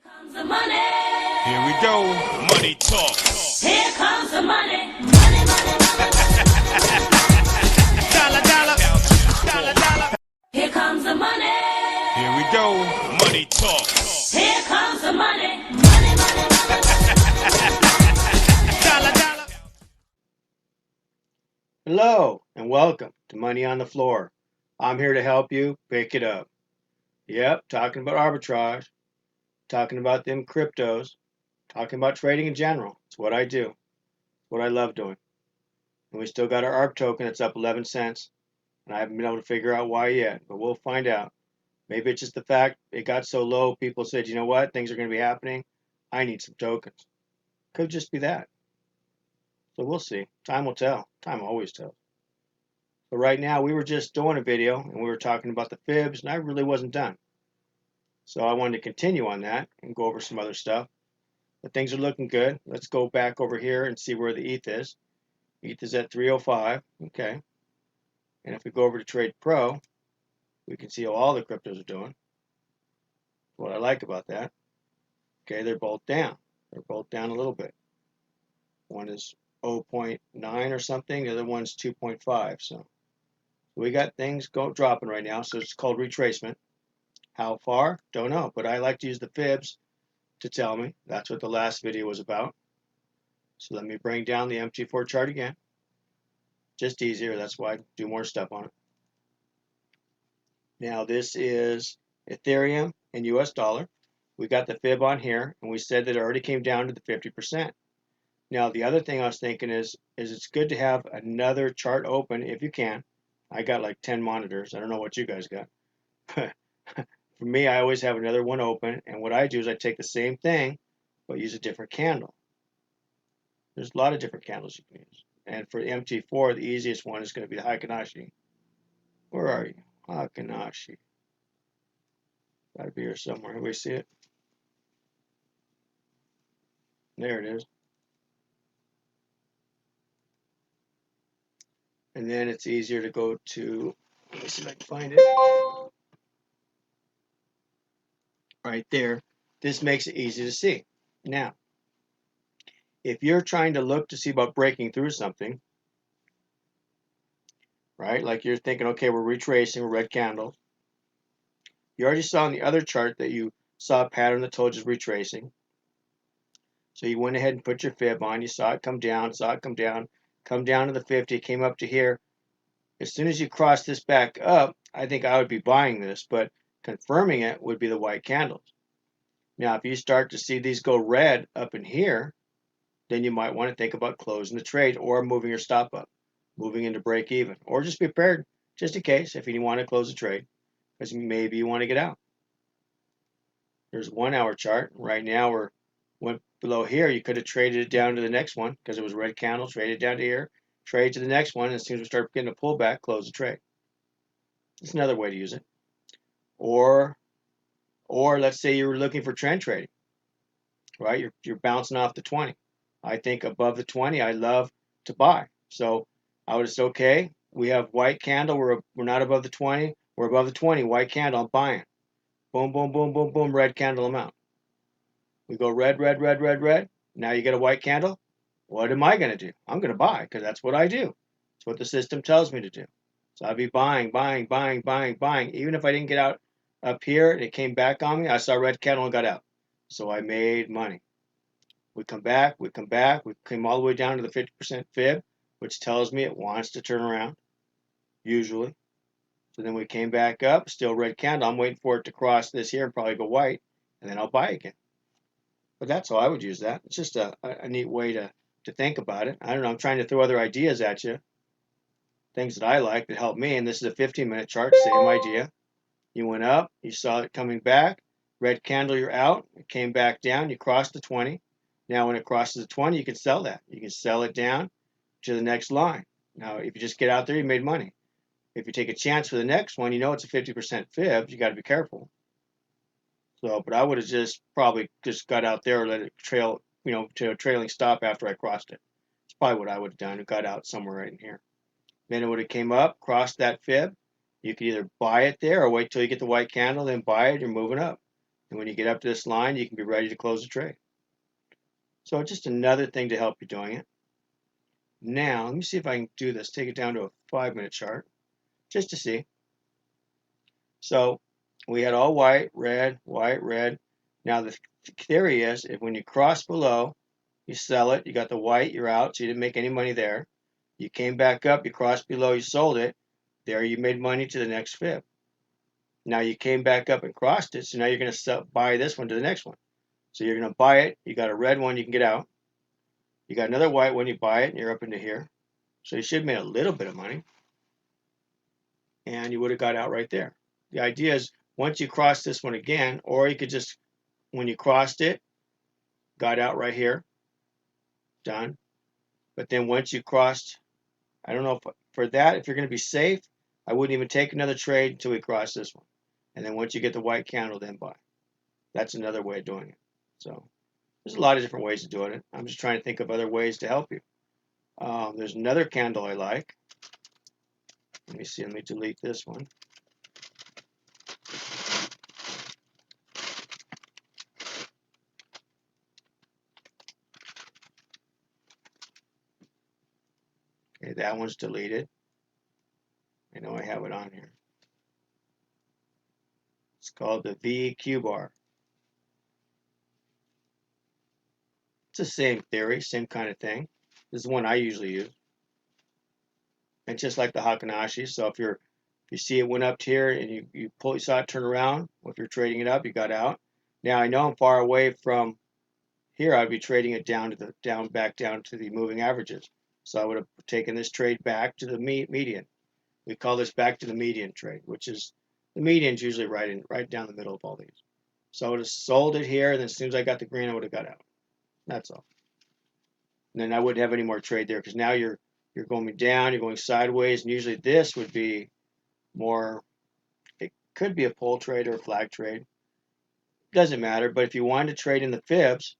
Comes the money. Here we go. Money talk. Here comes the money. Money, money, money, money. Dollar, dollar. Dollar, dollar. Here comes the money. Here we go. Money talk. Here comes the money. Money, money, money, Dollar, dollar. Hello and welcome to Money on the Floor. I'm here to help you pick it up. Yep, talking about arbitrage, talking about them cryptos, talking about trading in general. It's what I do. It's what I love doing. And we still got our ARB token. It's up 11 cents. And I haven't been able to figure out why yet, but we'll find out. Maybe it's just the fact it got so low, people said, you know what, things are going to be happening. I need some tokens. Could just be that. So we'll see. Time will tell. Time always tells. But right now, we were just doing a video and we were talking about the fibs, and I really wasn't done. So I wanted to continue on that and go over some other stuff. But things are looking good. Let's go back over here and see where the ETH is. ETH is at 305. Okay. And if we go over to Trade Pro, we can see how all the cryptos are doing. What I like about that. Okay, they're both down. They're both down a little bit. One is 0.9 or something. The other one's 2.5. So we got things dropping right now. So it's called retracement. How far? Don't know. But I like to use the fibs to tell me. That's what the last video was about. So let me bring down the MT4 chart again. Just easier. That's why I do more stuff on it. Now this is Ethereum and US dollar. We got the fib on here, and we said that it already came down to the 50%. Now the other thing I was thinking is it's good to have another chart open if you can. I got like 10 monitors. I don't know what you guys got. For me, I always have another one open, and what I do is I take the same thing, but use a different candle. There's a lot of different candles you can use. And for the MT4, the easiest one is going to be the Hakanashi. Where are you? Hakanashi. Gotta be here somewhere. Can we see it? There it is. And then it's easier to go to, let me see if I can find it. Right there. This makes it easy to see. Now, if you're trying to look to see about breaking through something, right? Like you're thinking, okay, we're retracing, we're red candles. You already saw in the other chart that you saw a pattern that told you retracing. So you went ahead and put your fib on. You saw it come down, come down to the 50, came up to here. As soon as you cross this back up, I think I would be buying this, but confirming it would be the white candles. Now, if you start to see these go red up in here, then you might want to think about closing the trade or moving your stop up, moving into break even, or just be prepared just in case if you want to close the trade, because maybe you want to get out. There's 1 hour chart. Right now we're went below here. You could have traded it down to the next one because it was red candle, traded down to here, trade to the next one, and as soon as we start getting a pullback, close the trade. It's another way to use it. Or let's say you were looking for trend trading, right? You're bouncing off the 20. I think above the 20, I love to buy. So I would say, okay, we have white candle. We're not above the 20. We're above the 20. White candle. I'm buying. Boom, boom, boom, boom, boom. Red candle amount. We go red, red, red, red, red. Now you get a white candle. What am I going to do? I'm going to buy because that's what I do. It's what the system tells me to do. So I'd be buying, buying, buying, buying, buying. Even if I didn't get out up here and it came back on me, I saw red candle and got out. So I made money. We come back, we came all the way down to the 50% fib, which tells me it wants to turn around, usually. So then we came back up, still red candle. I'm waiting for it to cross this here and probably go white, and then I'll buy again. But that's how I would use that. It's just a neat way to think about it. I don't know, I'm trying to throw other ideas at you, things that I like that help me, and this is a 15-minute chart, same idea. You went up, you saw it coming back, red candle, you're out, it came back down, you crossed the 20. Now when it crosses the 20, you can sell that. You can sell it down to the next line. Now if you just get out there, you made money. If you take a chance for the next one, you know it's a 50% fib, you got to be careful. So, but I would have just probably just got out there or let it trail, to a trailing stop after I crossed it. It's probably what I would have done. It got out somewhere right in here. Then it would have came up, crossed that fib. You could either buy it there or wait till you get the white candle, then buy it. You're moving up. And when you get up to this line, you can be ready to close the trade. So just another thing to help you doing it. Now, let me see if I can do this. Take it down to a 5-minute chart just to see. So we had all white, red, white, red. Now the theory is if when you cross below, you sell it, you got the white, you're out, so you didn't make any money there. You came back up, you crossed below, you sold it. There you made money to the next fib. Now you came back up and crossed it, so now you're going to buy this one to the next one. So you're going to buy it, you got a red one, you can get out. You got another white one, you buy it, and you're up into here. So you should have made a little bit of money. And you would have got out right there. The idea is once you cross this one again, or you could just, when you crossed it, got out right here, done. But then once you crossed, I don't know if for that, if you're going to be safe, I wouldn't even take another trade until we cross this one. And then once you get the white candle, then buy. That's another way of doing it. So there's a lot of different ways of doing it. I'm just trying to think of other ways to help you. There's another candle I like. Let me see. Let me delete this one. Okay, that one's deleted. I know I have it on here. It's called the VQ bar. It's the same theory, same kind of thing. This is one I usually use. And just like the Hakanashi, so if you see it went up here and you saw it turn around, well, if you're trading it up, you got out. Now I know I'm far away from here. I'd be trading it back down to the moving averages. So I would have taken this trade back to the median. We call this back to the median trade, which is the median's usually right down the middle of all these. So I would have sold it here, and then as soon as I got the green, I would have got out. That's all. And then I wouldn't have any more trade there because now you're going down, you're going sideways, and usually this would be more, it could be a pull trade or a flag trade. Doesn't matter, but if you wanted to trade in the fibs,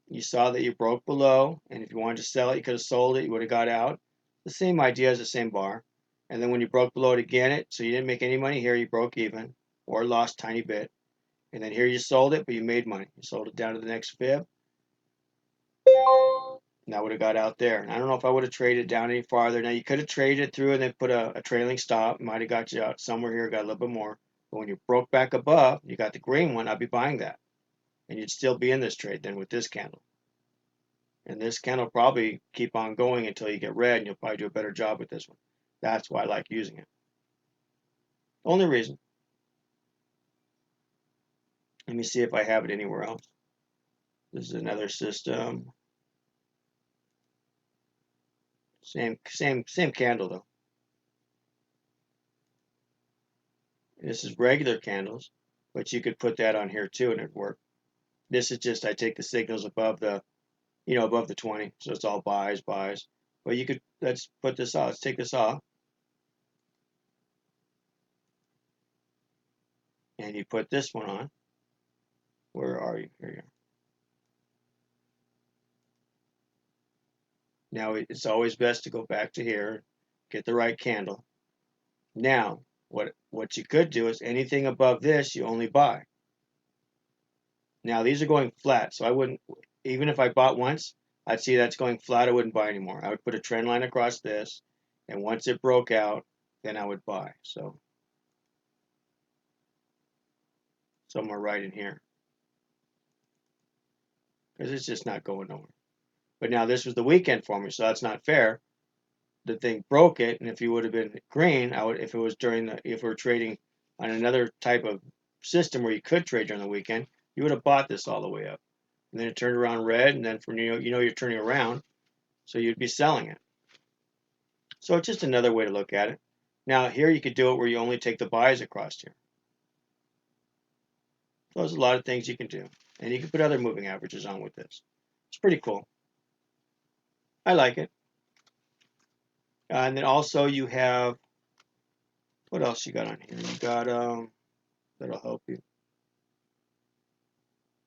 you saw that you broke below, and if you wanted to sell it, you could have sold it, you would have got out. The same idea as the same bar. And then when you broke below it again, so you didn't make any money here, you broke even or lost a tiny bit. And then here you sold it, but you made money. You sold it down to the next fib. And I would have got out there. And I don't know if I would have traded down any farther. Now you could have traded it through and then put a trailing stop. Might have got you out somewhere here, got a little bit more. But when you broke back above, you got the green one, I'd be buying that. And you'd still be in this trade then with this candle. And this candle will probably keep on going until you get red, and you'll probably do a better job with this one. That's why I like using it. Only reason. Let me see if I have it anywhere else. This is another system. Same candle though. This is regular candles, but you could put that on here too and it'd work. This is just, I take the signals above the, above the 20. So it's all buys. But you could, let's put this off. Let's take this off. And you put this one on. Where are you? Here you are. Now it's always best to go back to here, get the right candle. Now, what you could do is anything above this, you only buy. Now these are going flat, so I wouldn't, even if I bought once, I'd see that's going flat, I wouldn't buy anymore. I would put a trend line across this, and once it broke out, then I would buy. So somewhere right in here. Because it's just not going nowhere. But now this was the weekend for me, so that's not fair. The thing broke it, and if you would have been green, if it was if we were trading on another type of system where you could trade during the weekend, you would have bought this all the way up. And then it turned around red, and then you're turning around, so you'd be selling it. So it's just another way to look at it. Now here you could do it where you only take the buys across here. So there's a lot of things you can do. And you can put other moving averages on with this. It's pretty cool. I like it. And then also you have, what else you got on here? You got, that'll help you.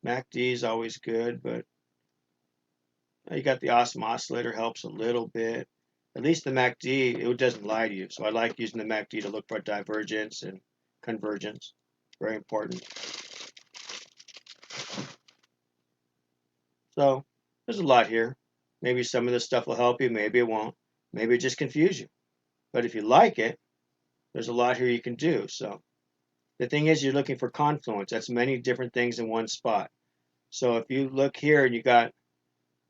MACD is always good, but you got the awesome oscillator, helps a little bit. At least the MACD, it doesn't lie to you. So I like using the MACD to look for divergence and convergence. Very important. So there's a lot here. Maybe some of this stuff will help you, maybe it won't. Maybe it just confuse you. But if you like it, there's a lot here you can do. So the thing is, you're looking for confluence. That's many different things in one spot. So if you look here and you got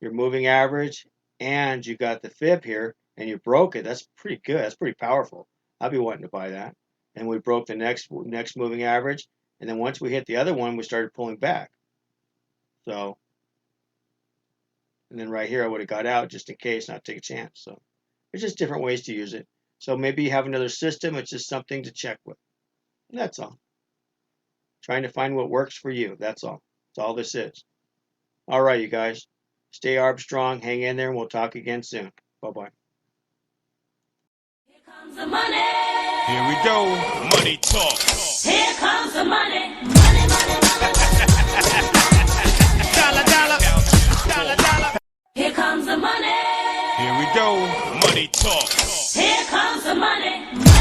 your moving average and you got the fib here and you broke it, that's pretty good. That's pretty powerful. I'd be wanting to buy that. And we broke the next moving average. And then once we hit the other one, we started pulling back. So, and then right here, I would have got out just in case, not take a chance. So there's just different ways to use it. So maybe you have another system. It's just something to check with. And that's all. Trying to find what works for you. That's all. That's all this is. All right, you guys. Stay Armstrong. Hang in there, and we'll talk again soon. Bye-bye. Here comes the money. Here we go. Money talk. Here comes the money. Money, money, money. Dollar, dollar. Dollar, dollar. Here comes the money. Here we go. Money talk. Here comes the money.